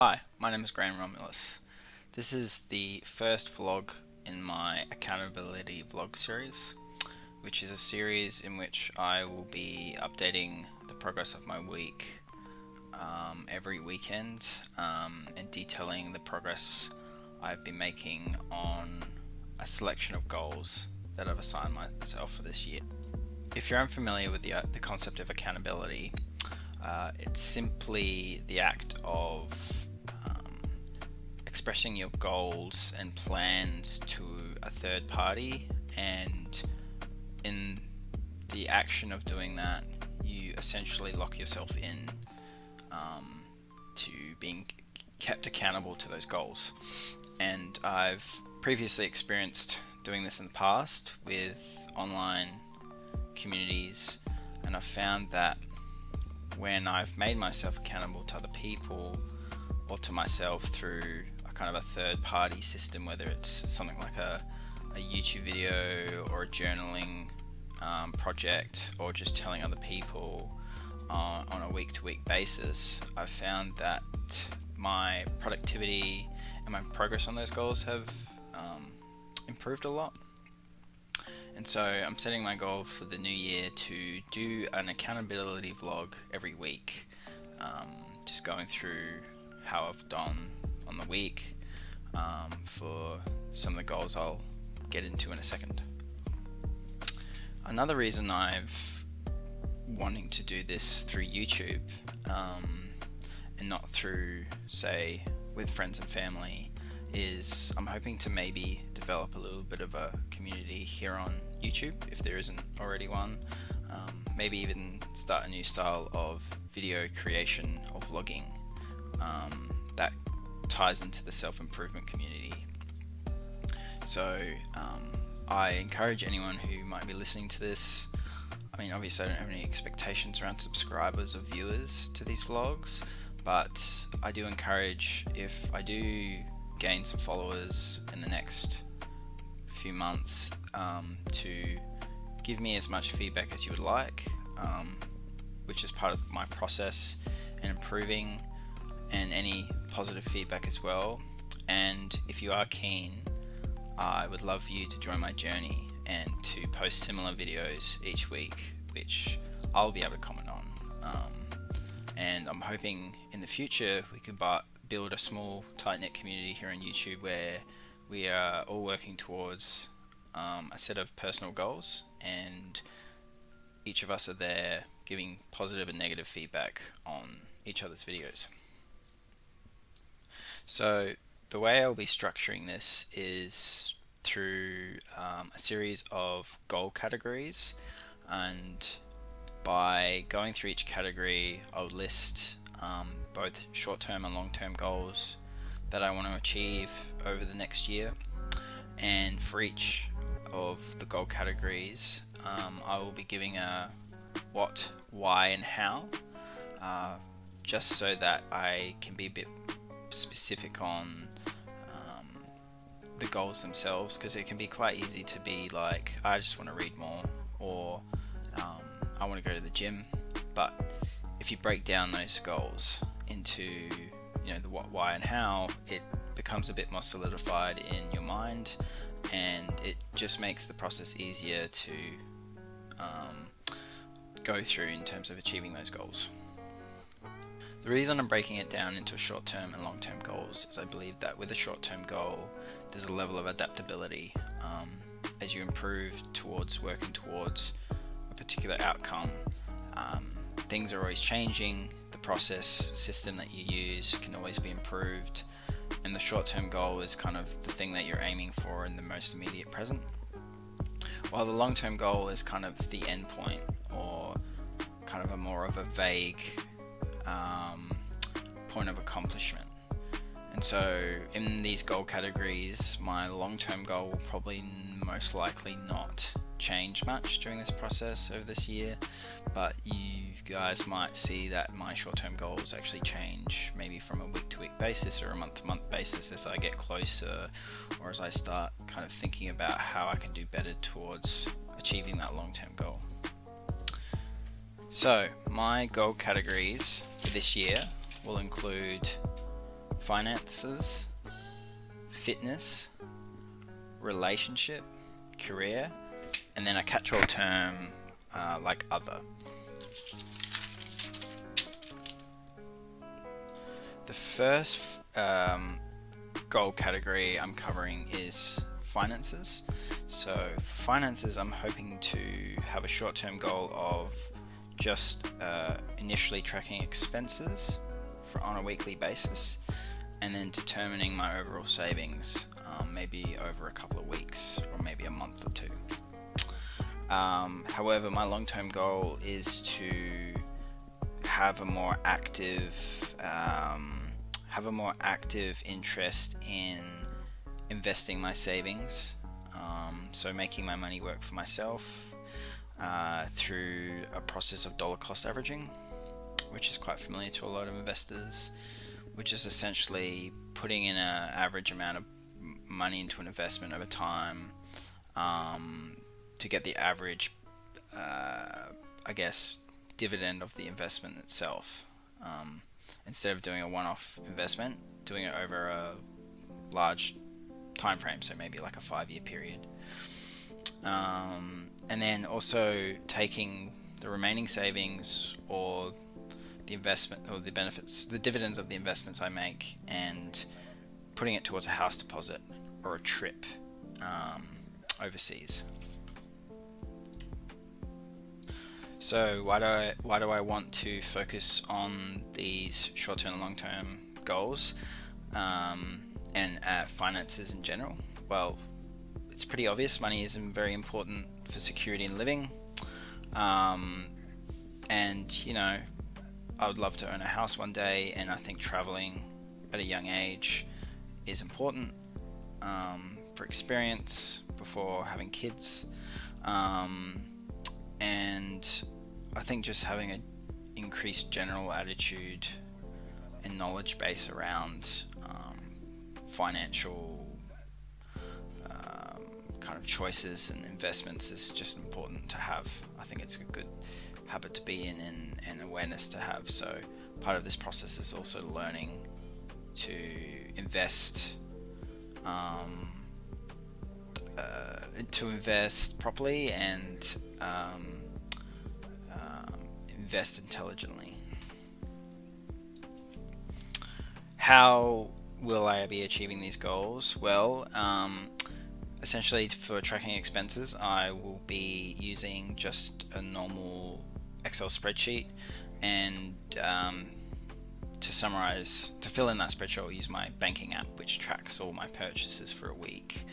Hi, my name is Graham Romulus. This is the first vlog in my accountability vlog series, which is a series in which I will be updating the progress of my week every weekend and detailing the progress I've been making on a selection of goals that I've assigned myself for this year. If you're unfamiliar with the concept of accountability, it's simply the act of expressing your goals and plans to a third party, and in the action of doing that, you essentially lock yourself in to being kept accountable to those goals. And I've previously experienced doing this in the past with online communities, and I've found that when I've made myself accountable to other people or to myself through a kind of a third party system, whether it's something like a YouTube video or a journaling project, or just telling other people on a week-to-week basis, I've found that my productivity and my progress on those goals have improved a lot. And so I'm setting my goal for the new year to do an accountability vlog every week, just going through how I've done on the week for some of the goals I'll get into in a second. Another reason I've wanting to do this through YouTube and not through, say, with friends and family is I'm hoping to maybe develop a little bit of a community here on YouTube, if there isn't already one. Maybe even start a new style of video creation or vlogging that ties into the self-improvement community. So I encourage anyone who might be listening to this. I mean, obviously I don't have any expectations around subscribers or viewers to these vlogs, but I do encourage, if I do gain some followers in the next few months, to give me as much feedback as you would like, which is part of my process in improving, and any positive feedback as well. And if you are keen, I would love you to join my journey and to post similar videos each week, which I'll be able to comment on. And I'm hoping in the future we could build a small, tight-knit community here on YouTube where we are all working towards a set of personal goals, and each of us are there giving positive and negative feedback on each other's videos. So the way I'll be structuring this is through a series of goal categories, and by going through each category I'll list both short-term and long-term goals that I want to achieve over the next year. And for each of the goal categories, I will be giving a what, why and how, just so that I can be a bit specific on the goals themselves, because it can be quite easy to be like, I just want to read more, or I want to go to the gym. But if you break down those goals into the what, why and how, it becomes a bit more solidified in your mind, and it just makes the process easier to go through in terms of achieving those goals. The reason I'm breaking it down into short-term and long-term goals is I believe that with a short-term goal there's a level of adaptability. As you improve towards working towards a particular outcome, things are always changing. The process system that you use can always be improved, and the short-term goal is kind of the thing that you're aiming for in the most immediate present, while the long-term goal is kind of the end point, or kind of a more of a vague point of accomplishment. And so in these goal categories, my long-term goal will probably most likely not change much during this process over this year, but you guys might see that my short-term goals actually change, maybe from a week-to-week basis or a month-to-month basis as I get closer, or as I start kind of thinking about how I can do better towards achieving that long-term goal. So my goal categories for this year will include finances, fitness, relationship, career, and then a catch-all term like other. The first goal category I'm covering is finances. So for finances, I'm hoping to have a short-term goal of just initially tracking expenses on a weekly basis, and then determining my overall savings, maybe over a couple of weeks or maybe a month or two. However, my long-term goal is to have a more active interest in investing my savings, so making my money work for myself through a process of dollar cost averaging, which is quite familiar to a lot of investors, which is essentially putting in an average amount of money into an investment over time to get the average, dividend of the investment itself. Instead of doing a one-off investment, doing it over a large time frame, so maybe like a 5-year period. And then also taking the remaining savings or the investment or the benefits, the dividends of the investments I make, and putting it towards a house deposit or a trip overseas. So why do I want to focus on these short-term and long-term goals and finances in general? Well, it's pretty obvious. Money is very important for security and living, and you know, I would love to own a house one day, and I think traveling at a young age is important for experience before having kids, and I think just having an increased general attitude and knowledge base around financial kind of choices and investments is just important to have. I think it's a good habit to be in and awareness to have. So part of this process is also learning to invest properly and invest intelligently. How will I be achieving these goals? Well, essentially for tracking expenses, I will be using just a normal Excel spreadsheet, and to fill in that spreadsheet, I'll use my banking app, which tracks all my purchases for a week.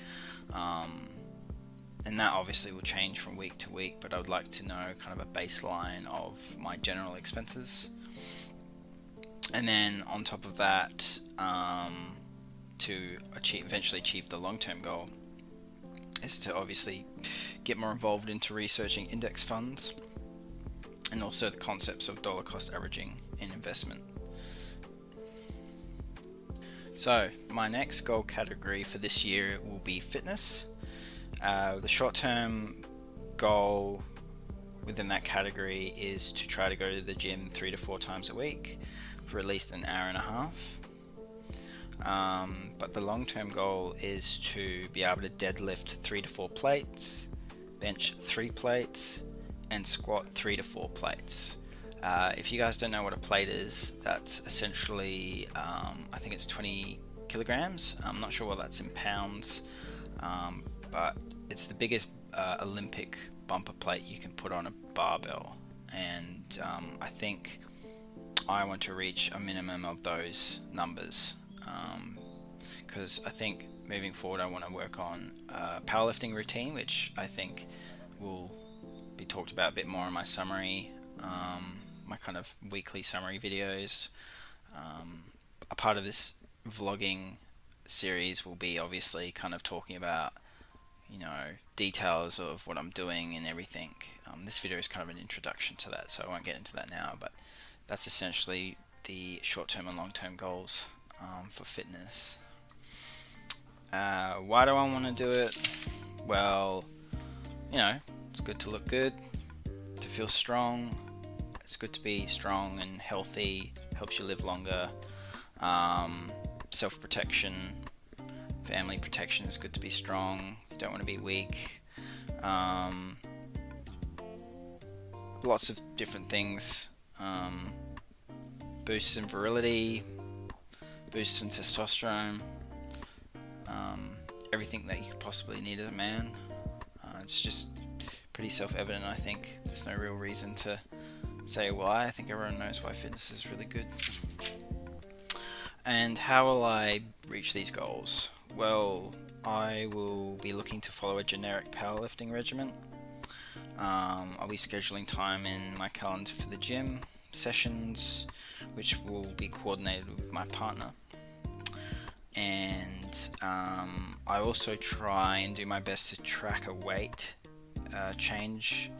And that obviously will change from week to week, but I would like to know kind of a baseline of my general expenses. And then on top of that, to eventually achieve the long-term goal, is to obviously get more involved into researching index funds and also the concepts of dollar cost averaging in investment. So my next goal category for this year will be fitness. The short-term goal within that category is to try to go to the gym 3 to 4 times a week for at least an hour and a half. But the long-term goal is to be able to deadlift 3 to 4 plates, bench 3 plates, and squat 3 to 4 plates. If you guys don't know what a plate is, that's essentially, I think it's 20 kilograms. I'm not sure what that's in pounds, but it's the biggest Olympic bumper plate you can put on a barbell. And I think I want to reach a minimum of those numbers, because I think moving forward I want to work on a powerlifting routine, which I think will be talked about a bit more in my summary, my kind of weekly summary videos. A part of this vlogging series will be obviously kind of talking about, you know, details of what I'm doing and everything. This video is kind of an introduction to that, so I won't get into that now, but that's essentially the short-term and long-term goals for fitness. Why do I want to do it? Well, you know, it's good to look good, to feel strong. It's good to be strong and healthy, helps you live longer. self-protection, family protection is good to be strong. You don't want to be weak. Lots of different things. Boosts in virility, boosts in testosterone, everything that you could possibly need as a man. It's just pretty self-evident, I think. There's no real reason to say why. I think everyone knows why fitness is really good. And how will I reach these goals? Well, I will be looking to follow a generic powerlifting regimen. I'll be scheduling time in my calendar for the gym sessions, which will be coordinated with my partner. And I also try and do my best to track a weight change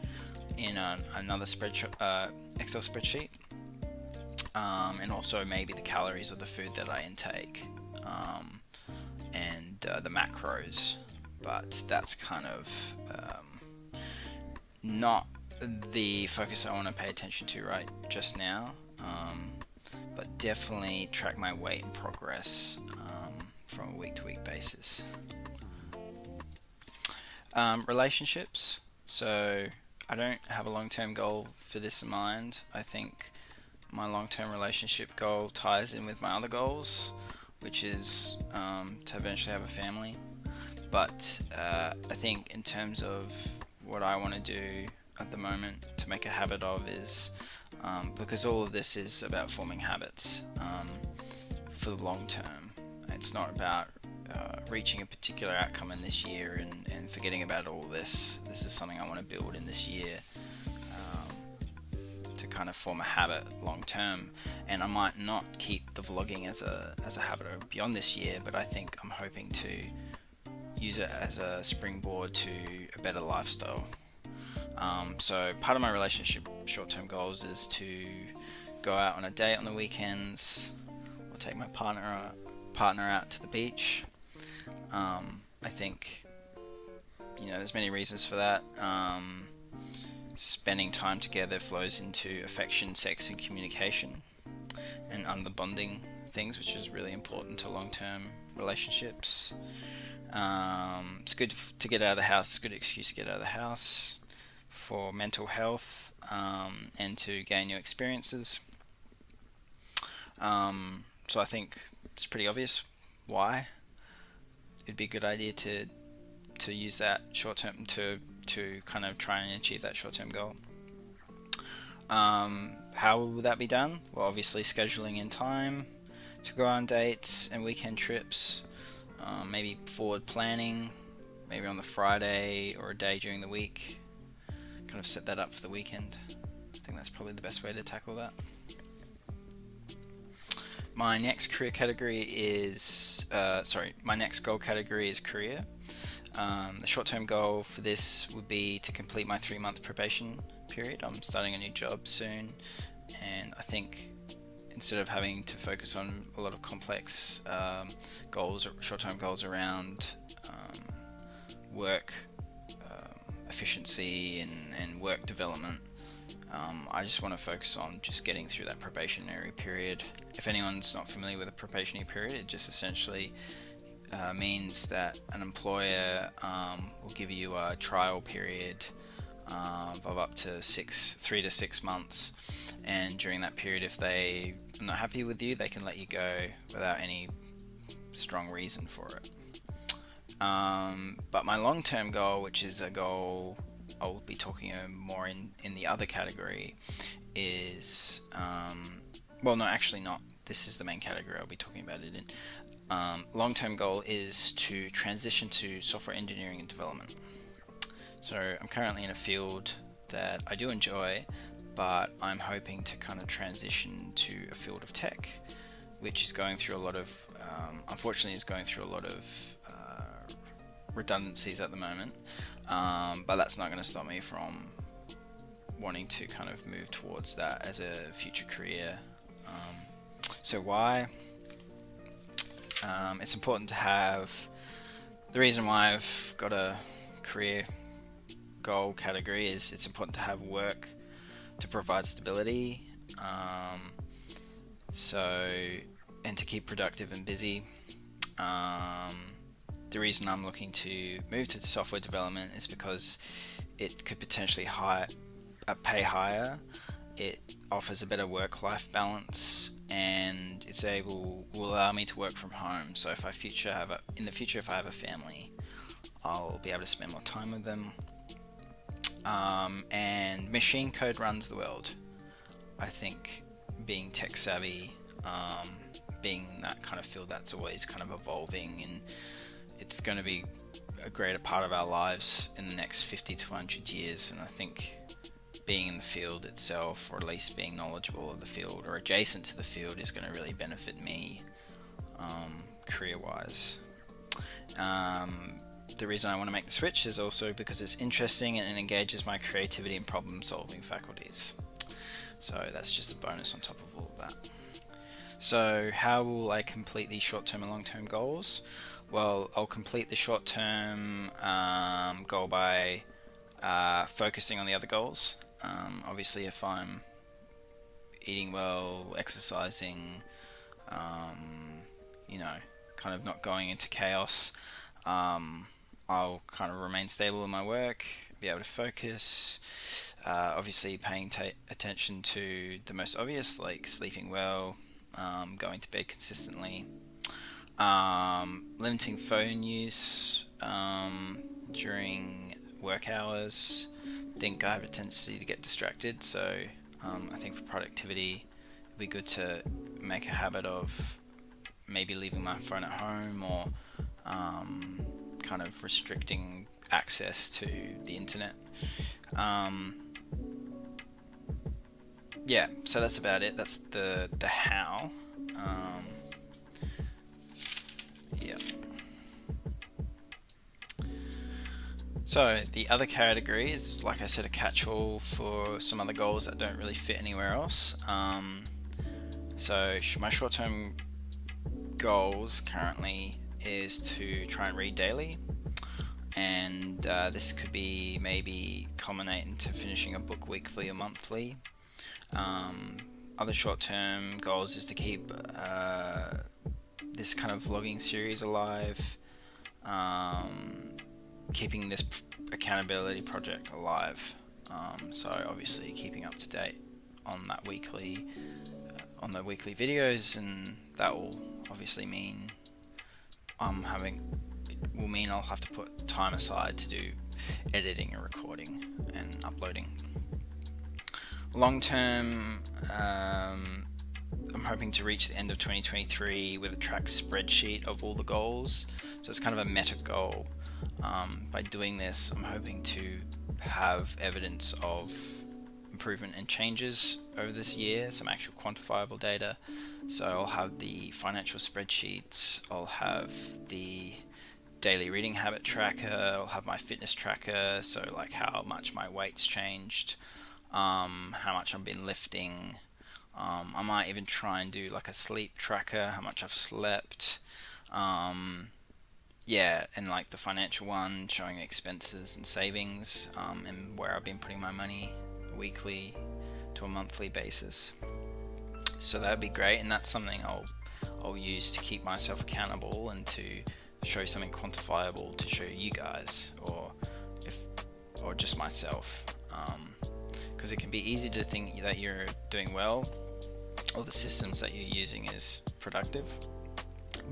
in another Excel spreadsheet, and also maybe the calories of the food that I intake, and the macros. But that's kind of not the focus I want to pay attention to right just now, but definitely track my weight and progress from a week-to-week basis. Relationships. So I don't have a long-term goal for this in mind. I think my long-term relationship goal ties in with my other goals, which is to eventually have a family. But I think in terms of what I want to do at the moment to make a habit of is, because all of this is about forming habits for the long term. It's not about reaching a particular outcome in this year and forgetting about all this. This is something I want to build in this year to kind of form a habit long term. And I might not keep the vlogging as a habit beyond this year, but I think I'm hoping to use it as a springboard to a better lifestyle. So part of my relationship short-term goals is to go out on a date on the weekends, or take my partner out to the beach. I think there's many reasons for that. Spending time together flows into affection, sex, and communication, and other bonding things, which is really important to long-term relationships. It's good to get out of the house. It's a good excuse to get out of the house for mental health, and to gain new experiences. So I think it's pretty obvious why it'd be a good idea to use that short term to kind of try and achieve that short term goal. How will that be done? Well, obviously scheduling in time to go on dates and weekend trips. Maybe forward planning, maybe on the Friday or a day during the week. Kind of set that up for the weekend. I think that's probably the best way to tackle that. My next career category is, my next goal category is career. The short-term goal for this would be to complete my 3-month probation period. I'm starting a new job soon, and I think instead of having to focus on a lot of complex goals or short-term goals around work efficiency and work development, I just want to focus on just getting through that probationary period. If anyone's not familiar with a probationary period, it just essentially means that an employer will give you a trial period of up to 3 to 6 months, and during that period, if they are not happy with you, they can let you go without any strong reason for it. But my long-term goal, which is a goal I'll be talking more in the other category, is well, no, actually not. This is the main category I'll be talking about it in. Long-term goal is to transition to software engineering and development. So I'm currently in a field that I do enjoy, but I'm hoping to kind of transition to a field of tech, which is going through a lot of, unfortunately, is going through a lot of redundancies at the moment. But that's not going to stop me from wanting to kind of move towards that as a future career. So why? It's important to have, the reason why I've got a career goal category is it's important to have work to provide stability. So and to keep productive and busy. The reason I'm looking to move to software development is because it could potentially pay higher. It offers a better work-life balance, and will allow me to work from home. So if in the future, if I have a family, I'll be able to spend more time with them. And machine code runs the world. I think being tech savvy, being in that kind of field that's always kind of evolving, and it's going to be a greater part of our lives in the next 50 to 100 years. And I think being in the field itself, or at least being knowledgeable of the field or adjacent to the field, is going to really benefit me career-wise. The reason I want to make the switch is also because it's interesting and it engages my creativity and problem-solving faculties. So that's just a bonus on top of all of that. So how will I complete these short-term and long-term goals? Well, I'll complete the short-term goal by focusing on the other goals. Obviously, if I'm eating well, exercising, kind of not going into chaos, I'll kind of remain stable in my work, be able to focus. Obviously, paying attention to the most obvious, like sleeping well, going to bed consistently, limiting phone use during work hours. I think I have a tendency to get distracted, so I think for productivity it'd be good to make a habit of maybe leaving my phone at home, or kind of restricting access to the internet. So that's about it. That's the how. So the other category is, like I said, a catch-all for some other goals that don't really fit anywhere else. So my short-term goals currently is to try and read daily, and this could be maybe culminate into finishing a book weekly or monthly. Other short-term goals is to keep this kind of vlogging series alive, keeping this accountability project alive. So obviously keeping up to date on that weekly, on the weekly videos, and that will obviously mean I'll have to put time aside to do editing and recording and uploading. Long term, I'm hoping to reach the end of 2023 with a tracked spreadsheet of all the goals. So it's kind of a meta goal. By doing this, I'm hoping to have evidence of improvement and changes over this year, some actual quantifiable data. So I'll have the financial spreadsheets, I'll have the daily reading habit tracker, I'll have my fitness tracker, so like how much my weight's changed, how much I've been lifting. I might even try and do like a sleep tracker, how much I've slept. And like the financial one, showing expenses and savings, and where I've been putting my money weekly to a monthly basis. So that'd be great, and that's something I'll use to keep myself accountable and to show something quantifiable to show you guys, or just myself, because it can be easy to think that you're doing well, or the systems that you're using is productive,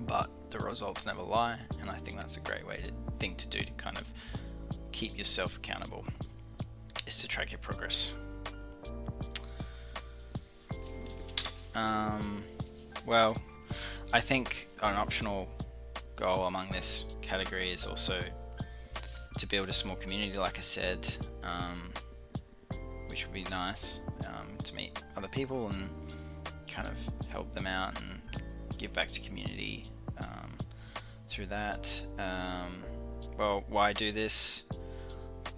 but the results never lie, and I think that's a great thing to do to kind of keep yourself accountable, is to track your progress. Well, I think an optional goal among this category is also to build a small community, like I said, which would be nice, to meet other people and kind of help them out and give back to community through that. Well, why do this?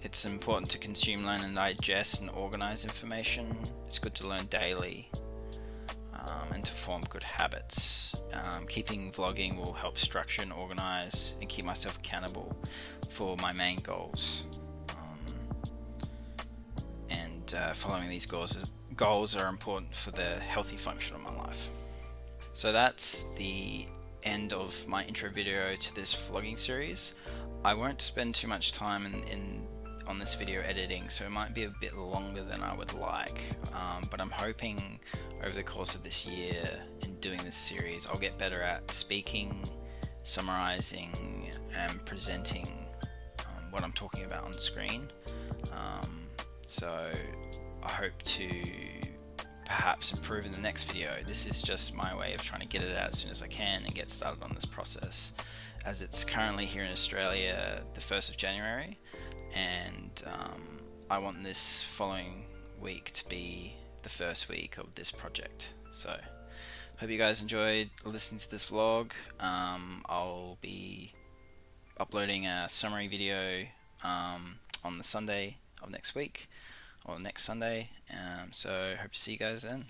It's important to consume, learn and digest and organize information. It's good to learn daily, and to form good habits. Keeping vlogging will help structure and organize and keep myself accountable for my main goals. Following these goals are important for the healthy function of my life. So that's the end of my intro video to this vlogging series. I won't spend too much time on this video editing, so it might be a bit longer than I would like, but I'm hoping over the course of this year in doing this series I'll get better at speaking, summarizing and presenting what I'm talking about on screen. So I hope to perhaps improve in the next video. This is just my way of trying to get it out as soon as I can and get started on this process, as it's currently here in Australia the 1st of January, and I want this following week to be the first week of this project. So hope you guys enjoyed listening to this vlog. I'll be uploading a summary video on the Sunday of next week, or next Sunday, so hope to see you guys then.